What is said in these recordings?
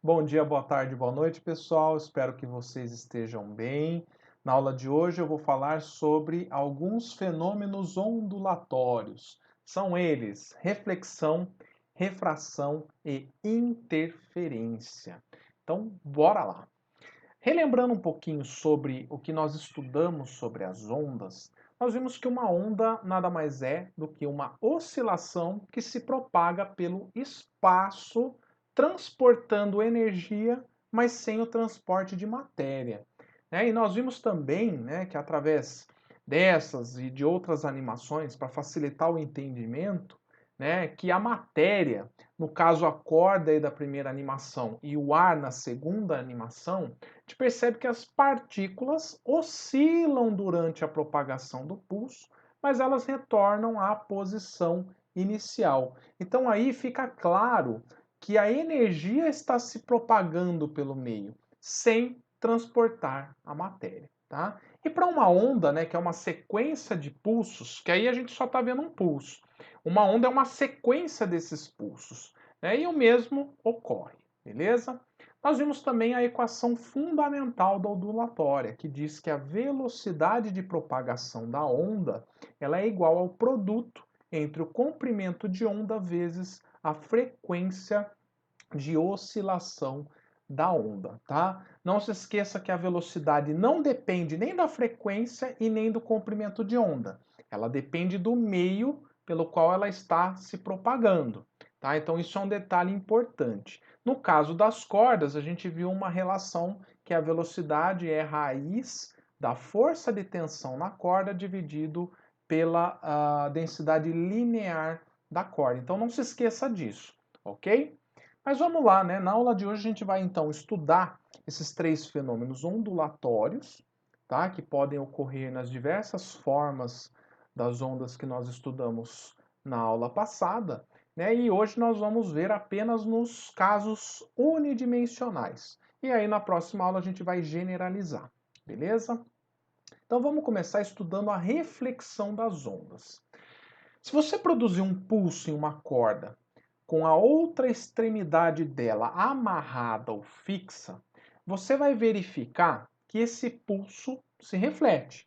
Bom dia, boa tarde, boa noite, pessoal. Espero que vocês estejam bem. Na aula de hoje eu vou falar sobre alguns fenômenos ondulatórios. São eles reflexão, refração e interferência. Então, bora lá. Relembrando um pouquinho sobre o que nós estudamos sobre as ondas, nós vimos que uma onda nada mais é do que uma oscilação que se propaga pelo espaço, transportando energia, mas sem o transporte de matéria. E nós vimos também, que através dessas e de outras animações, para facilitar o entendimento, que a matéria, no caso a corda aí da primeira animação e o ar na segunda animação, a gente percebe que as partículas oscilam durante a propagação do pulso, mas elas retornam à posição inicial. Então aí fica claro que a energia está se propagando pelo meio, sem transportar a matéria, tá? E para uma onda, que é uma sequência de pulsos, que aí a gente só está vendo um pulso. Uma onda é uma sequência desses pulsos, e o mesmo ocorre, beleza? Nós vimos também a equação fundamental da ondulatória, que diz que a velocidade de propagação da onda ela é igual ao produto entre o comprimento de onda vezes a frequência de oscilação da onda, tá? Não se esqueça que a velocidade não depende nem da frequência e nem do comprimento de onda. Ela depende do meio pelo qual ela está se propagando, tá? Então isso é um detalhe importante. No caso das cordas, a gente viu uma relação que a velocidade é raiz da força de tensão na corda dividido pela densidade linear da corda. Então não se esqueça disso, ok? Mas vamos lá, né? Na aula de hoje a gente vai então estudar esses três fenômenos ondulatórios, tá? Que podem ocorrer nas diversas formas das ondas que nós estudamos na aula passada, E hoje nós vamos ver apenas nos casos unidimensionais. E aí na próxima aula a gente vai generalizar, beleza? Então vamos começar estudando a reflexão das ondas. Se você produzir um pulso em uma corda com a outra extremidade dela amarrada ou fixa, você vai verificar que esse pulso se reflete.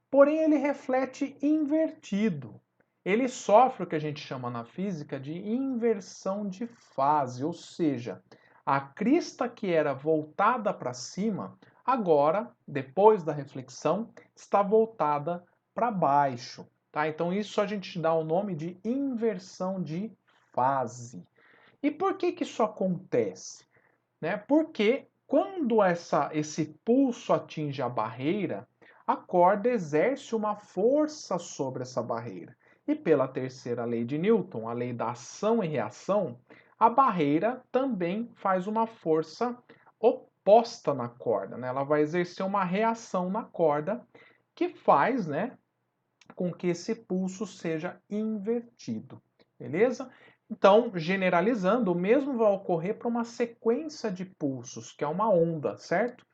Porém, ele reflete invertido. Ele sofre o que a gente chama na física de inversão de fase, ou seja, a crista que era voltada para cima, agora, depois da reflexão, está voltada para baixo. Tá? Então, isso a gente dá o nome de inversão de fase. E por que, que isso acontece? Porque quando esse pulso atinge a barreira, a corda exerce uma força sobre essa barreira. E pela terceira lei de Newton, a lei da ação e reação, a barreira também faz uma força oposta na corda. Ela vai exercer uma reação na corda que faz, com que esse pulso seja invertido, beleza? Então, generalizando, o mesmo vai ocorrer para uma sequência de pulsos, que é uma onda, certo?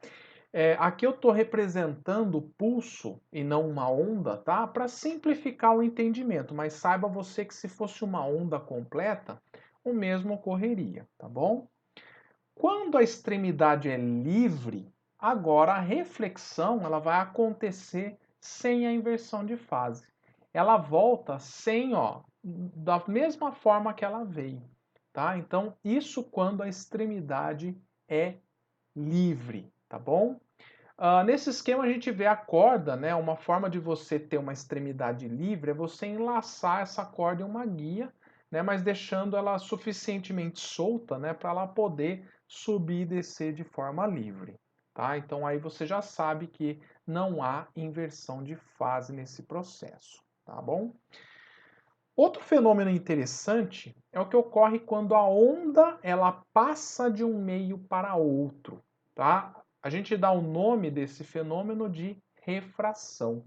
Aqui eu estou representando o pulso e não uma onda, tá? Para simplificar o entendimento, mas saiba você que se fosse uma onda completa, o mesmo ocorreria, tá bom? Quando a extremidade é livre, agora a reflexão ela vai acontecer sem a inversão de fase. Ela volta sem, da mesma forma que ela veio, tá? Então, isso quando a extremidade é livre, tá bom? Nesse esquema a gente vê a corda, Uma forma de você ter uma extremidade livre é você enlaçar essa corda em uma guia, Mas deixando ela suficientemente solta, Para ela poder subir e descer de forma livre, tá? Então aí você já sabe que não há inversão de fase nesse processo, tá bom? Outro fenômeno interessante é o que ocorre quando a onda ela passa de um meio para outro, tá? A gente dá o nome desse fenômeno de refração,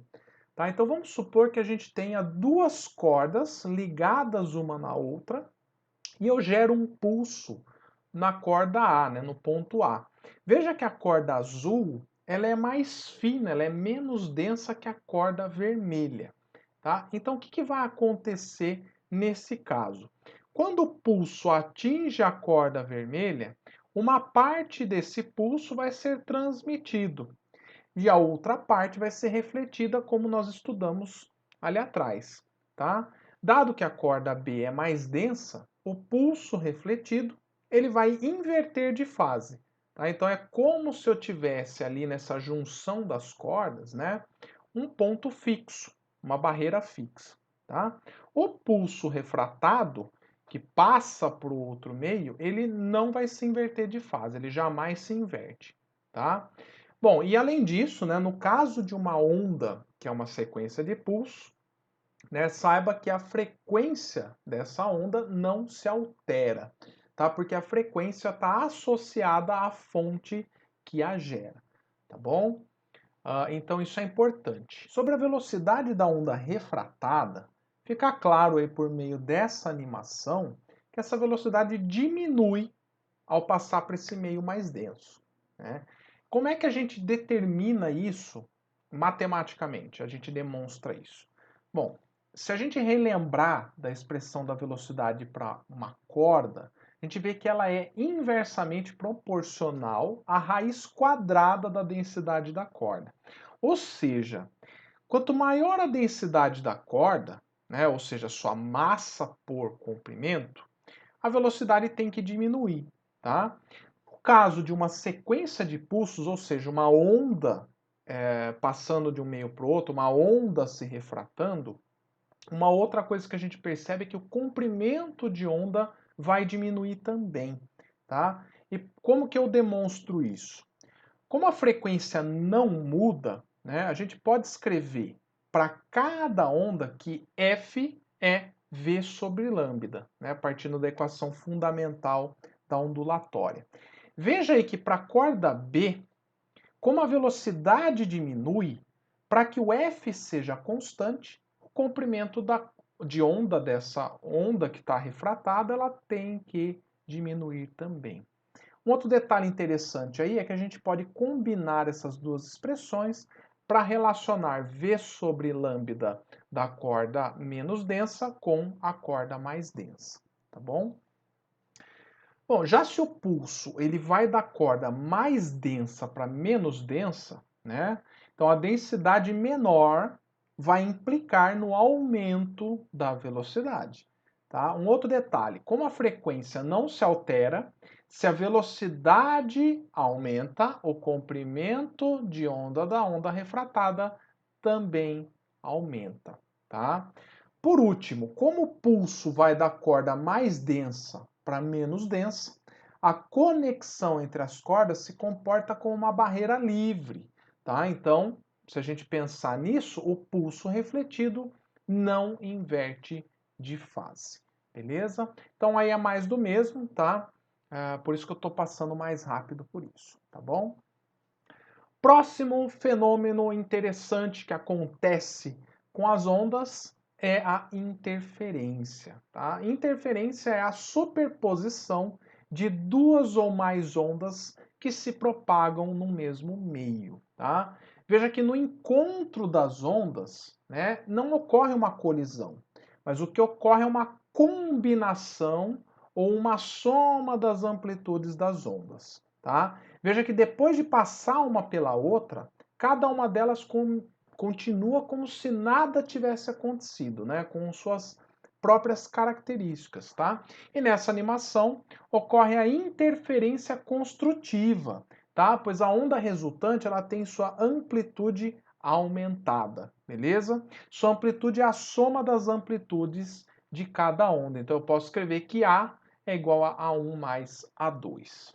tá? Então vamos supor que a gente tenha duas cordas ligadas uma na outra e eu gero um pulso na corda A, no ponto A. Veja que a corda azul ela é mais fina, ela é menos densa que a corda vermelha. Tá? Então, o que vai acontecer nesse caso? Quando o pulso atinge a corda vermelha, uma parte desse pulso vai ser transmitido e a outra parte vai ser refletida, como nós estudamos ali atrás, tá? Dado que a corda B é mais densa, o pulso refletido ele vai inverter de fase, tá? Então é como se eu tivesse ali nessa junção das cordas, né, um ponto fixo, uma barreira fixa, tá? O pulso refratado que passa para o outro meio, ele não vai se inverter de fase, ele jamais se inverte, tá? Bom, e além disso, né, no caso de uma onda, que é uma sequência de pulso, né, saiba que a frequência dessa onda não se altera, tá? Porque a frequência está associada à fonte que a gera, tá bom? Então isso é importante. Sobre a velocidade da onda refratada, fica claro aí por meio dessa animação que essa velocidade diminui ao passar para esse meio mais denso, né? Como é que a gente determina isso matematicamente? A gente demonstra isso. Bom, se a gente relembrar da expressão da velocidade para uma corda, a gente vê que ela é inversamente proporcional à raiz quadrada da densidade da corda. Ou seja, quanto maior a densidade da corda, né, ou seja, sua massa por comprimento, a velocidade tem que diminuir, tá? No caso de uma sequência de pulsos, ou seja, uma onda passando de um meio para o outro, uma onda se refratando, uma outra coisa que a gente percebe é que o comprimento de onda vai diminuir também, tá? E como que eu demonstro isso? Como a frequência não muda, né, a gente pode escrever para cada onda que F é V sobre lambda, né, partindo da equação fundamental da ondulatória. Veja aí que para a corda B, como a velocidade diminui, para que o F seja constante, o comprimento de onda dessa onda que está refratada, ela tem que diminuir também. Um outro detalhe interessante aí é que a gente pode combinar essas duas expressões para relacionar V sobre lambda da corda menos densa com a corda mais densa, tá bom? Bom, já se o pulso ele vai da corda mais densa para menos densa, né? Então a densidade menor vai implicar no aumento da velocidade, tá? Um outro detalhe, como a frequência não se altera, se a velocidade aumenta, o comprimento de onda da onda refratada também aumenta, tá? Por último, como o pulso vai da corda mais densa para menos densa, a conexão entre as cordas se comporta como uma barreira livre, tá? Então, se a gente pensar nisso, o pulso refletido não inverte de fase, beleza? Então aí é mais do mesmo, tá? Por isso que eu estou passando mais rápido por isso, tá bom? Próximo fenômeno interessante que acontece com as ondas é a interferência, tá? Interferência é a superposição de duas ou mais ondas que se propagam no mesmo meio, tá? Veja que no encontro das ondas, né, não ocorre uma colisão, mas o que ocorre é uma combinação ou uma soma das amplitudes das ondas, tá? Veja que depois de passar uma pela outra, cada uma delas continua como se nada tivesse acontecido, né? Com suas próprias características, tá? E nessa animação ocorre a interferência construtiva, tá? Pois a onda resultante ela tem sua amplitude aumentada, beleza? Sua amplitude é a soma das amplitudes de cada onda. Então eu posso escrever que A é igual a A1 mais A2.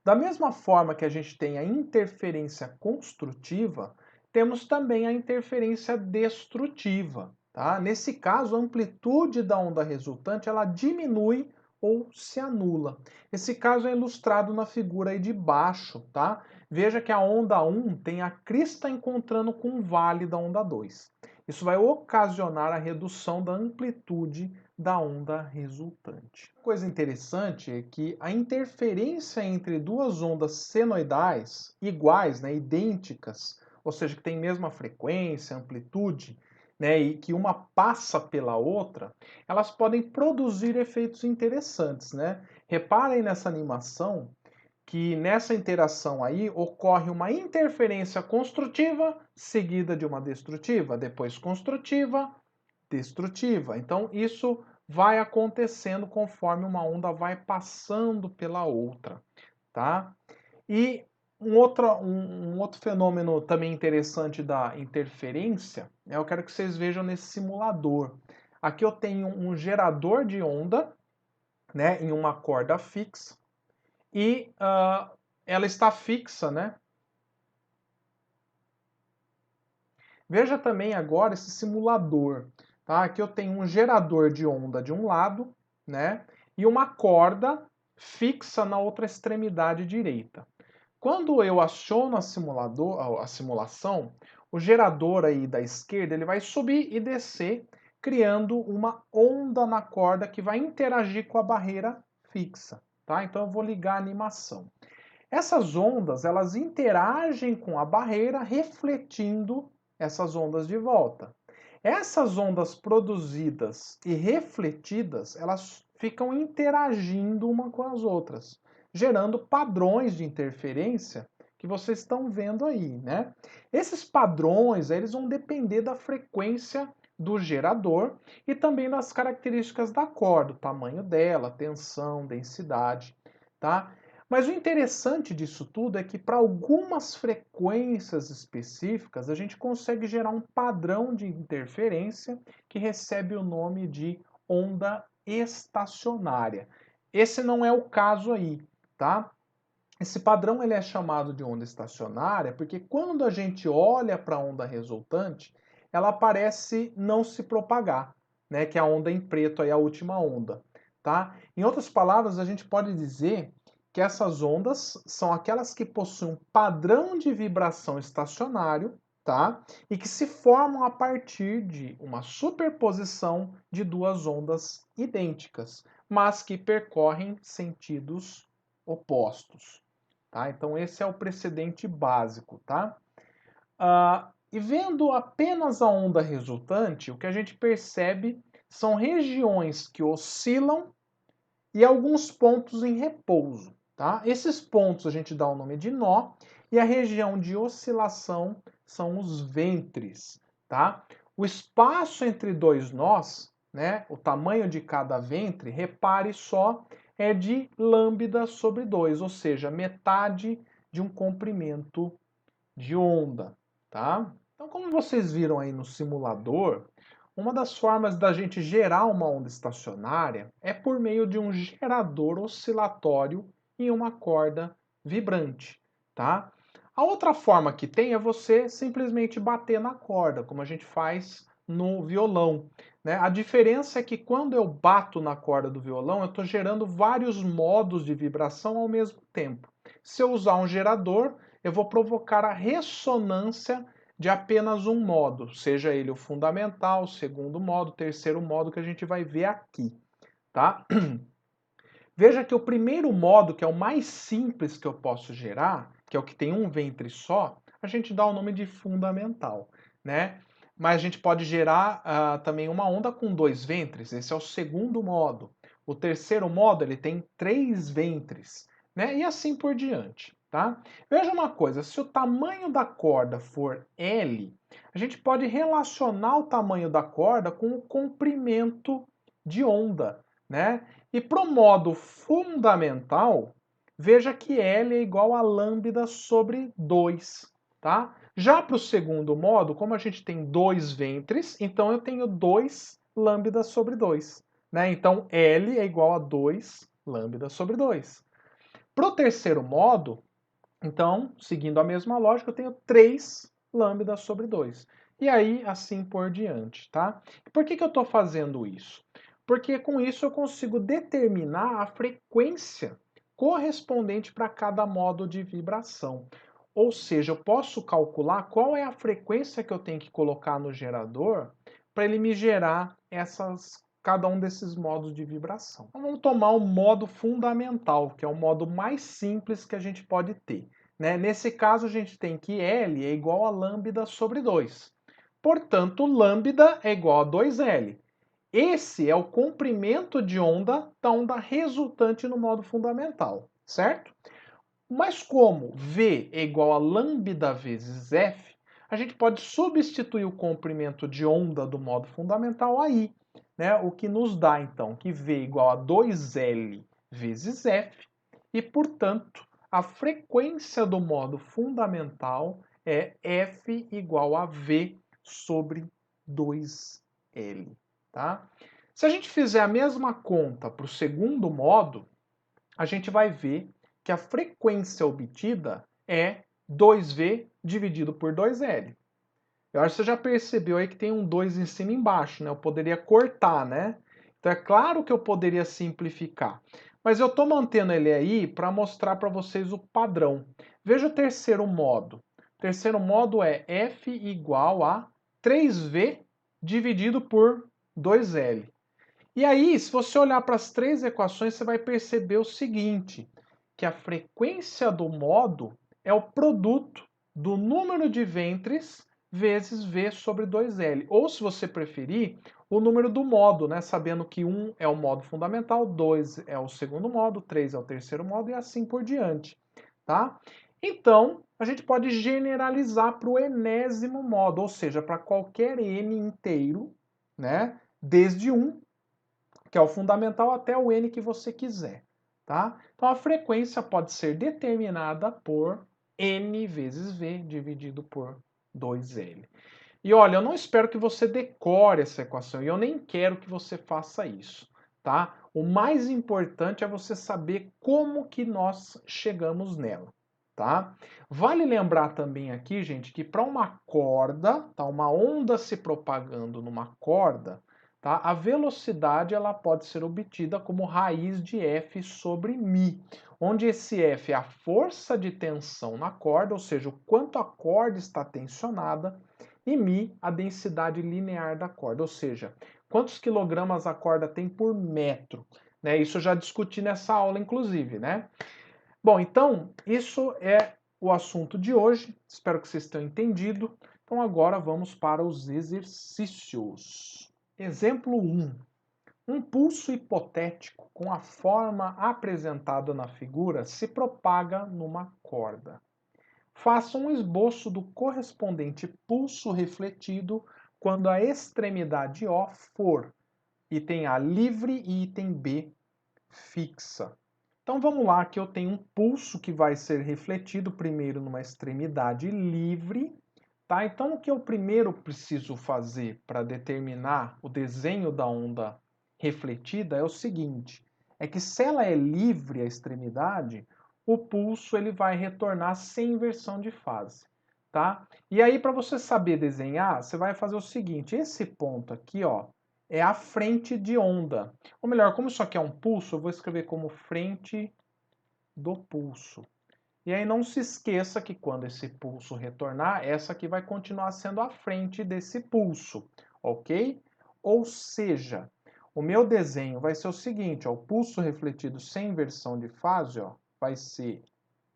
Da mesma forma que a gente tem a interferência construtiva, temos também a interferência destrutiva, tá? Nesse caso, a amplitude da onda resultante ela diminui ou se anula. Esse caso é ilustrado na figura aí de baixo, tá? Veja que a onda 1 tem a crista encontrando com o vale da onda 2. Isso vai ocasionar a redução da amplitude da onda resultante. Coisa interessante é que a interferência entre duas ondas senoidais iguais, né, idênticas, ou seja, que têm mesma frequência, amplitude, né, e que uma passa pela outra, elas podem produzir efeitos interessantes, né, Reparem nessa animação que nessa interação aí ocorre uma interferência construtiva seguida de uma destrutiva, depois construtiva, destrutiva. Então isso vai acontecendo conforme uma onda vai passando pela outra, tá? E um outro fenômeno também interessante da interferência, eu quero que vocês vejam nesse simulador. Aqui eu tenho um gerador de onda, né, em uma corda fixa, e ela está fixa, né? Veja também agora esse simulador, tá? Aqui eu tenho um gerador de onda de um lado, né? E uma corda fixa na outra extremidade direita. Quando eu aciono a simulação, o gerador aí da esquerda ele vai subir e descer, criando uma onda na corda que vai interagir com a barreira fixa, tá? Então eu vou ligar a animação. Essas ondas, elas interagem com a barreira, refletindo essas ondas de volta. Essas ondas produzidas e refletidas, elas ficam interagindo uma com as outras, gerando padrões de interferência que vocês estão vendo aí, né? Esses padrões, eles vão depender da frequência do gerador e também das características da corda, o tamanho dela, tensão, densidade, tá? Mas o interessante disso tudo é que para algumas frequências específicas a gente consegue gerar um padrão de interferência que recebe o nome de onda estacionária. Esse não é o caso aí, tá? Esse padrão ele é chamado de onda estacionária porque quando a gente olha para a onda resultante, ela parece não se propagar, né? Que é a onda em preto aí, a última onda, tá? Em outras palavras, a gente pode dizer que essas ondas são aquelas que possuem um padrão de vibração estacionário, tá? E que se formam a partir de uma superposição de duas ondas idênticas, mas que percorrem sentidos opostos, tá? Então esse é o precedente básico, tá? E vendo apenas a onda resultante, o que a gente percebe são regiões que oscilam e alguns pontos em repouso, tá? Esses pontos a gente dá o nome de nó e a região de oscilação são os ventres, tá? O espaço entre dois nós, né, o tamanho de cada ventre, repare só, é de lambda sobre 2, ou seja, metade de um comprimento de onda, tá? Então, como vocês viram aí no simulador, uma das formas da gente gerar uma onda estacionária é por meio de um gerador oscilatório em uma corda vibrante, tá? A outra forma que tem é você simplesmente bater na corda, como a gente faz no violão, né? A diferença é que quando eu bato na corda do violão, eu estou gerando vários modos de vibração ao mesmo tempo. Se eu usar um gerador, eu vou provocar a ressonância de apenas um modo, seja ele o fundamental, o segundo modo, o terceiro modo que a gente vai ver aqui, tá? Veja que o primeiro modo, que é o mais simples que eu posso gerar, que é o que tem um ventre só, a gente dá o nome de fundamental, né? Mas a gente pode gerar também uma onda com dois ventres, esse é o segundo modo. O terceiro modo, ele tem três ventres, né? E assim por diante, tá? Veja uma coisa, se o tamanho da corda for L, a gente pode relacionar o tamanho da corda com o comprimento de onda, né? E para o modo fundamental, veja que L é igual a lambda sobre 2, tá? Já para o segundo modo, como a gente tem dois ventres, então eu tenho 2 lambda sobre 2, né? Então L é igual a 2 lambda sobre 2. Para o terceiro modo, então, seguindo a mesma lógica, eu tenho 3 lambda sobre 2. E aí, assim por diante, tá? Por que eu estou fazendo isso? Porque com isso eu consigo determinar a frequência correspondente para cada modo de vibração. Ou seja, eu posso calcular qual é a frequência que eu tenho que colocar no gerador para ele me gerar cada um desses modos de vibração. Então, vamos tomar o modo fundamental, que é o modo mais simples que a gente pode ter, né? Nesse caso, a gente tem que L é igual a lambda sobre 2. Portanto, lambda é igual a 2L. Esse é o comprimento de onda da onda resultante no modo fundamental, certo? Mas como V é igual a lambda vezes F, a gente pode substituir o comprimento de onda do modo fundamental aí, né? O que nos dá, então, que V é igual a 2L vezes F, e, portanto, a frequência do modo fundamental é F igual a V sobre 2L, tá? Se a gente fizer a mesma conta para o segundo modo, a gente vai ver que a frequência obtida é 2V dividido por 2L. Eu acho que você já percebeu aí que tem um 2 em cima e embaixo, né? Eu poderia cortar, né? Então é claro que eu poderia simplificar. Mas eu estou mantendo ele aí para mostrar para vocês o padrão. Veja o terceiro modo. O terceiro modo é F igual a 3V dividido por 2L. E aí, se você olhar para as três equações, você vai perceber o seguinte, que a frequência do modo é o produto do número de ventres vezes V sobre 2L. Ou, se você preferir, o número do modo, né? Sabendo que 1 é o modo fundamental, 2 é o segundo modo, 3 é o terceiro modo e assim por diante, tá? Então, a gente pode generalizar para o enésimo modo, ou seja, para qualquer n inteiro, né? Desde 1, que é o fundamental, até o n que você quiser, tá? Então a frequência pode ser determinada por n vezes v dividido por 2l. E olha, eu não espero que você decore essa equação, e eu nem quero que você faça isso, tá? O mais importante é você saber como que nós chegamos nela, tá? Vale lembrar também aqui, gente, que para uma corda, tá? Uma onda se propagando numa corda, tá? A velocidade ela pode ser obtida como raiz de F sobre μ, onde esse F é a força de tensão na corda, ou seja, o quanto a corda está tensionada, e μ, a densidade linear da corda, ou seja, quantos quilogramas a corda tem por metro. Né? Isso eu já discuti nessa aula, inclusive, né? Bom, então, isso é o assunto de hoje. Espero que vocês tenham entendido. Então, agora vamos para os exercícios. Exemplo 1. Um pulso hipotético com a forma apresentada na figura se propaga numa corda. Faça um esboço do correspondente pulso refletido quando a extremidade O for item A livre e item B fixa. Então vamos lá, que eu tenho um pulso que vai ser refletido primeiro numa extremidade livre, tá? Então o que eu primeiro preciso fazer para determinar o desenho da onda refletida é o seguinte, é que se ela é livre a extremidade, o pulso ele vai retornar sem inversão de fase, tá? E aí para você saber desenhar, você vai fazer o seguinte, esse ponto aqui, ó, é a frente de onda. Ou melhor, como isso aqui é um pulso, eu vou escrever como frente do pulso. E aí não se esqueça que quando esse pulso retornar, essa aqui vai continuar sendo a frente desse pulso, ok? Ou seja, o meu desenho vai ser o seguinte, ó, o pulso refletido sem inversão de fase, ó, vai ser,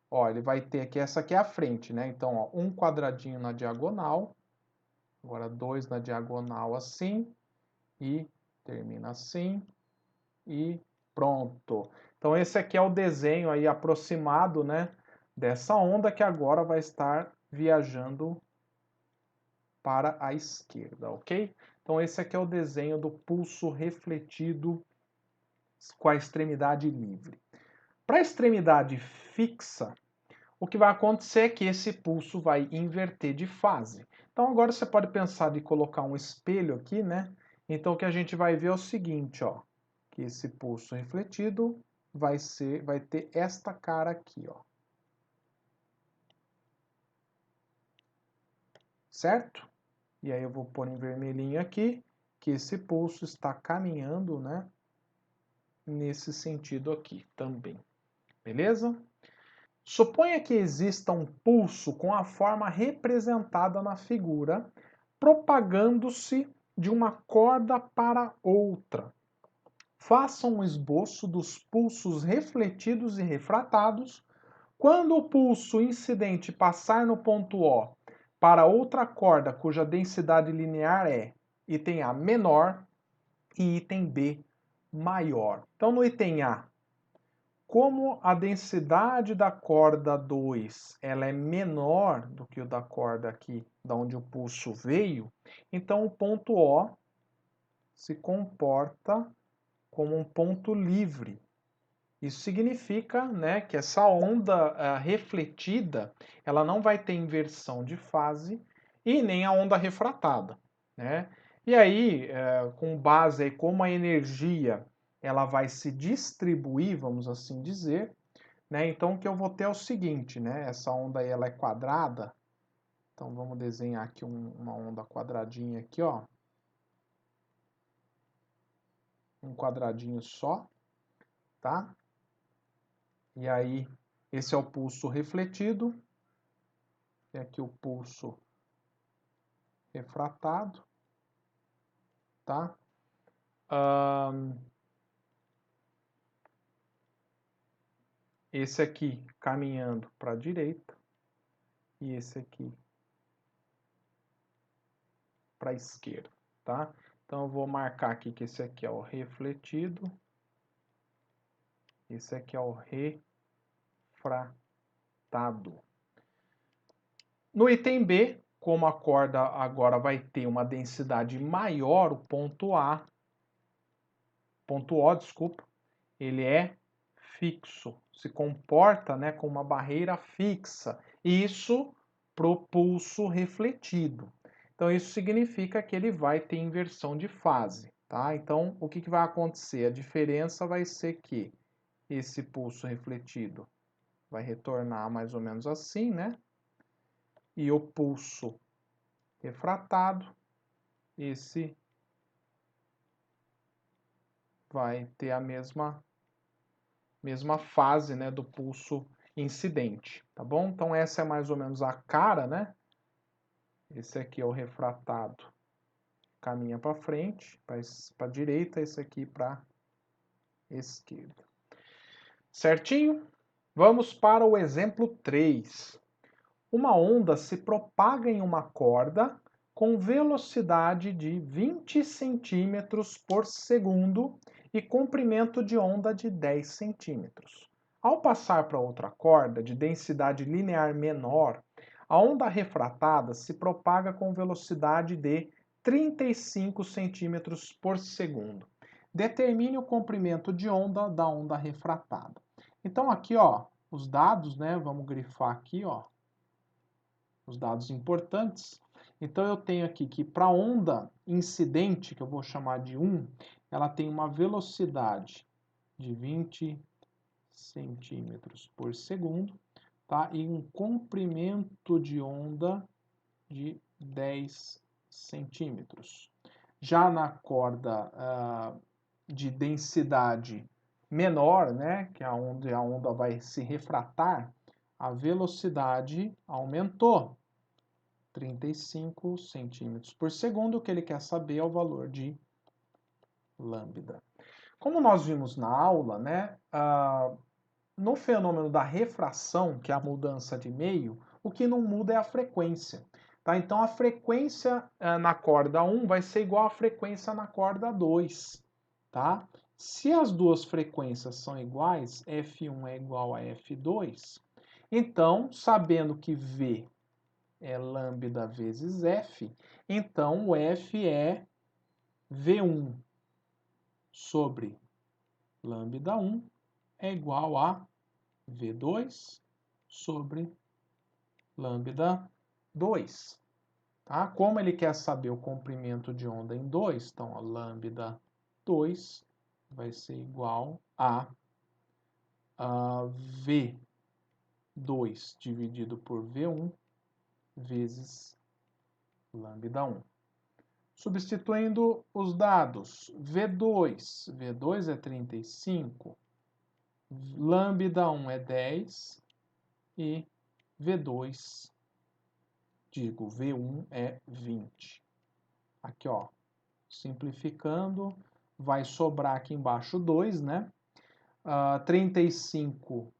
ó, ele vai ter aqui, essa aqui é a frente, né? Então, ó, um quadradinho na diagonal, agora dois na diagonal assim, e termina assim, e pronto. Então esse aqui é o desenho aí aproximado, né, dessa onda que agora vai estar viajando para a esquerda, ok? Então esse aqui é o desenho do pulso refletido com a extremidade livre. Para a extremidade fixa, o que vai acontecer é que esse pulso vai inverter de fase. Então agora você pode pensar de colocar um espelho aqui, né? Então o que a gente vai ver é o seguinte, ó, que esse pulso refletido vai ter esta cara aqui, ó. Certo? E aí eu vou pôr em vermelhinho aqui, que esse pulso está caminhando, né, nesse sentido aqui também. Beleza? Suponha que exista um pulso com a forma representada na figura, propagando-se de uma corda para outra. Faça um esboço dos pulsos refletidos e refratados. Quando o pulso incidente passar no ponto O para outra corda cuja densidade linear é item A menor, e item B, maior. Então, no item A, como a densidade da corda 2 ela é menor do que o da corda aqui, da onde o pulso veio, então o ponto O se comporta como um ponto livre. Isso significa, né, que essa onda refletida ela não vai ter inversão de fase e nem a onda refratada, né? E aí, com base em como a energia ela vai se distribuir, vamos assim dizer, né? Então o que eu vou ter é o seguinte, né? Essa onda aí, ela é quadrada, então vamos desenhar aqui uma onda quadradinha aqui, ó. Um quadradinho só, tá? E aí, esse é o pulso refletido, e aqui o pulso refratado, tá? Esse aqui caminhando para a direita e esse aqui para a esquerda, tá? Então eu vou marcar aqui que esse aqui é o refletido, esse aqui é o refratado. No item B, como a corda agora vai ter uma densidade maior, o ponto O, desculpa, ele é fixo, se comporta, né, como uma barreira fixa. Isso para o pulso refletido. Então isso significa que ele vai ter inversão de fase, tá? Então o que vai acontecer? A diferença vai ser que esse pulso refletido vai retornar mais ou menos assim, né? E o pulso refratado, esse vai ter a mesma fase, né, do pulso incidente, tá bom? Então essa é mais ou menos a cara, né? Esse aqui é o refratado, caminha para frente, para a direita, esse aqui para esquerda. Certinho? Vamos para o exemplo 3. Uma onda se propaga em uma corda com velocidade de 20 centímetros por segundo e comprimento de onda de 10 centímetros. Ao passar para outra corda de densidade linear menor, a onda refratada se propaga com velocidade de 35 centímetros por segundo. Determine o comprimento de onda da onda refratada. Então aqui, ó, os dados, né, vamos grifar aqui, ó, os dados importantes. Então eu tenho aqui que para a onda incidente, que eu vou chamar de 1, ela tem uma velocidade de 20 centímetros por segundo, tá? E um comprimento de onda de 10 centímetros. Já na corda de densidade menor, né, que é onde a onda vai se refratar, a velocidade aumentou 35 centímetros por segundo. O que ele quer saber é o valor de lambda. Como nós vimos na aula, né, no fenômeno da refração, que é a mudança de meio, o que não muda é a frequência. Tá? Então a frequência na corda 1 vai ser igual à frequência na corda 2. Tá? Se as duas frequências são iguais, F1 é igual a F2, então, sabendo que V é lambda vezes F, então o F é V1 sobre lambda 1 é igual a V2 sobre lambda 2. Tá? Como ele quer saber o comprimento de onda em 2, então a lambda 2 vai ser igual a V2 dividido por V1 vezes lambda 1. Substituindo os dados, V2 é 35, lambda 1 é 10 e V2, V1 é 20. Aqui, ó, simplificando, vai sobrar aqui embaixo 2, né? 35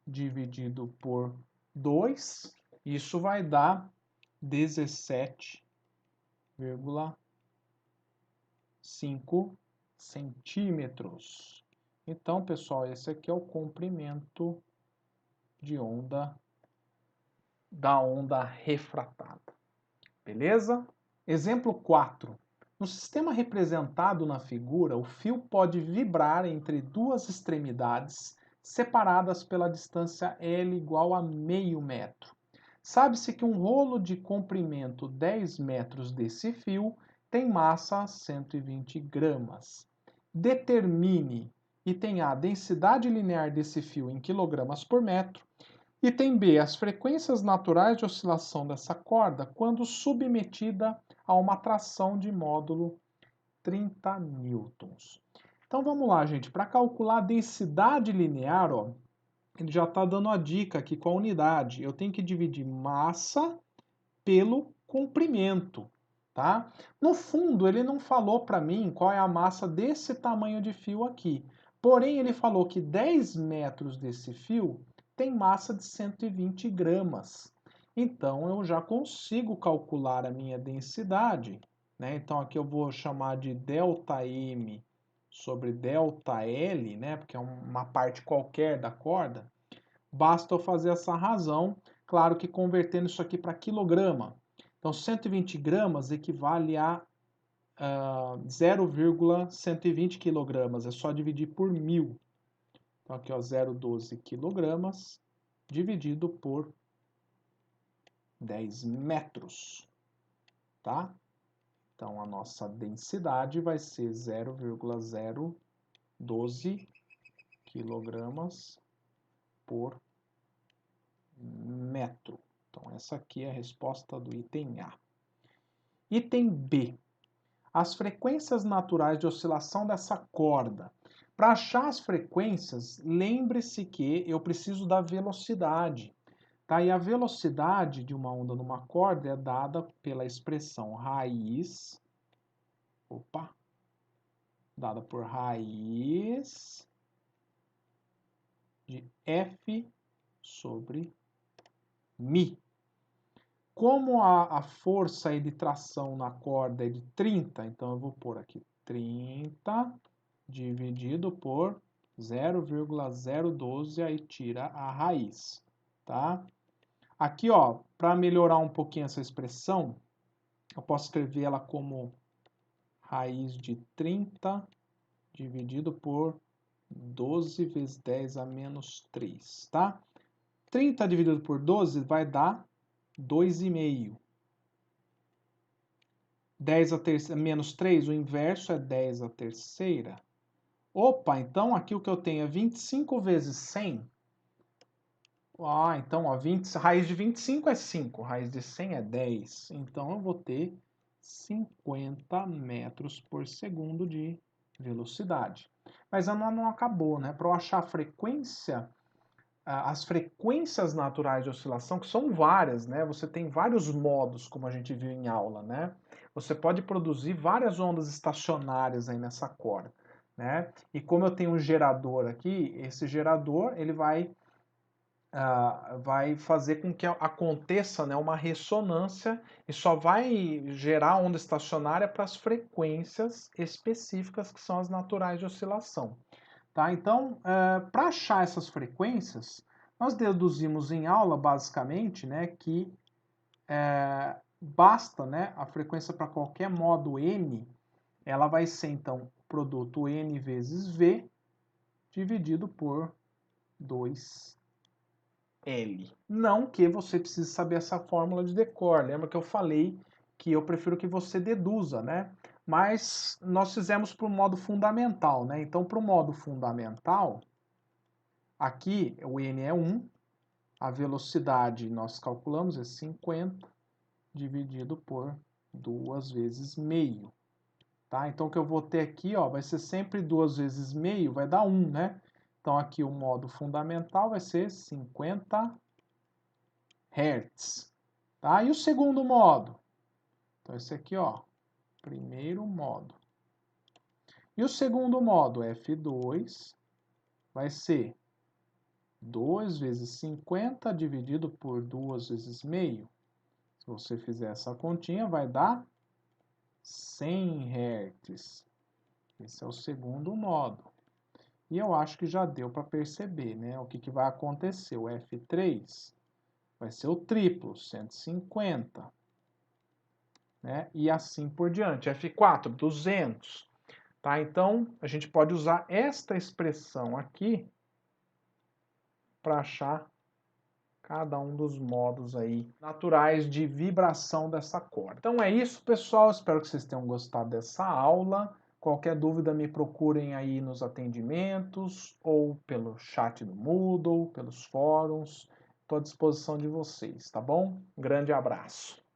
dividido por 2, isso vai dar 17,5 centímetros. Então, pessoal, esse aqui é o comprimento de onda da onda refratada. Beleza? Exemplo 4. No sistema representado na figura, o fio pode vibrar entre duas extremidades separadas pela distância L igual a meio metro. Sabe-se que um rolo de comprimento 10 metros desse fio tem massa 120 gramas. Determine, item A, a densidade linear desse fio em quilogramas por metro. Item B, as frequências naturais de oscilação dessa corda quando submetida a uma tração de módulo 30 newtons. Então vamos lá, gente. Para calcular a densidade linear, ó, ele já está dando a dica aqui com a unidade. Eu tenho que dividir massa pelo comprimento, tá? No fundo, ele não falou para mim qual é a massa desse tamanho de fio aqui. Porém, ele falou que 10 metros desse fio tem massa de 120 gramas. Então, eu já consigo calcular a minha densidade, né? Então, aqui eu vou chamar de ΔM sobre ΔL, né? Porque é uma parte qualquer da corda. Basta eu fazer essa razão, claro que convertendo isso aqui para quilograma. Então, 120 gramas equivale a 0,120 quilogramas. É só dividir por 1000. Então, aqui, ó, 0,12 quilogramas dividido por 10 metros, tá? Então, a nossa densidade vai ser 0,012 quilogramas por metro. Então, essa aqui é a resposta do item A. Item B. As frequências naturais de oscilação dessa corda. Para achar as frequências, lembre-se que eu preciso da velocidade. Tá? E a velocidade de uma onda numa corda é dada pela expressão raiz, dada por raiz de F sobre Mi. Como a força aí de tração na corda é de 30, então eu vou pôr aqui 30 dividido por 0,012, aí tira a raiz, tá? Aqui, ó, para melhorar um pouquinho essa expressão, eu posso escrever ela como raiz de 30 dividido por 12 vezes 10 a menos 3, tá? 30 dividido por 12 vai dar 2,5. 10 a terceira, menos 3, o inverso é 10 a terceira. Opa, então aqui o que eu tenho é 25 vezes 100. Ah, então, ó, raiz de 25 é 5, raiz de 100 é 10. Então, eu vou ter 50 metros por segundo de velocidade. Mas ela não acabou, né? Para eu achar a frequência, as frequências naturais de oscilação, que são várias, né? Você tem vários modos, como a gente viu em aula, né? Você pode produzir várias ondas estacionárias aí nessa corda, né? E como eu tenho um gerador aqui, esse gerador, ele vai fazer com que aconteça, né, uma ressonância e só vai gerar onda estacionária para as frequências específicas que são as naturais de oscilação. Tá? Então, para achar essas frequências, nós deduzimos em aula, basicamente, né, que basta, né, a frequência para qualquer modo n, ela vai ser, então, produto n vezes v dividido por 2L. Não que você precise saber essa fórmula de decor. Lembra que eu falei que eu prefiro que você deduza, né? Mas nós fizemos para o modo fundamental, né? Então, para o modo fundamental, aqui o n é 1, a velocidade nós calculamos é 50 dividido por 2 vezes meio. Tá? Então, o que eu vou ter aqui, ó, vai ser sempre 2 vezes meio, vai dar 1, né? Então, aqui o modo fundamental vai ser 50 Hz. Tá? E o segundo modo? Então, esse aqui, ó, primeiro modo. E o segundo modo, F2, vai ser 2 vezes 50 dividido por 2 vezes meio. Se você fizer essa continha, vai dar 100 Hz. Esse é o segundo modo. E eu acho que já deu para perceber, né? O que vai acontecer. O F3 vai ser o triplo, 150. Né? E assim por diante. F4, 200. Tá? Então, a gente pode usar esta expressão aqui para achar cada um dos modos aí naturais de vibração dessa corda. Então é isso, pessoal. Espero que vocês tenham gostado dessa aula. Qualquer dúvida me procurem aí nos atendimentos ou pelo chat do Moodle, pelos fóruns. Estou à disposição de vocês, tá bom? Um grande abraço.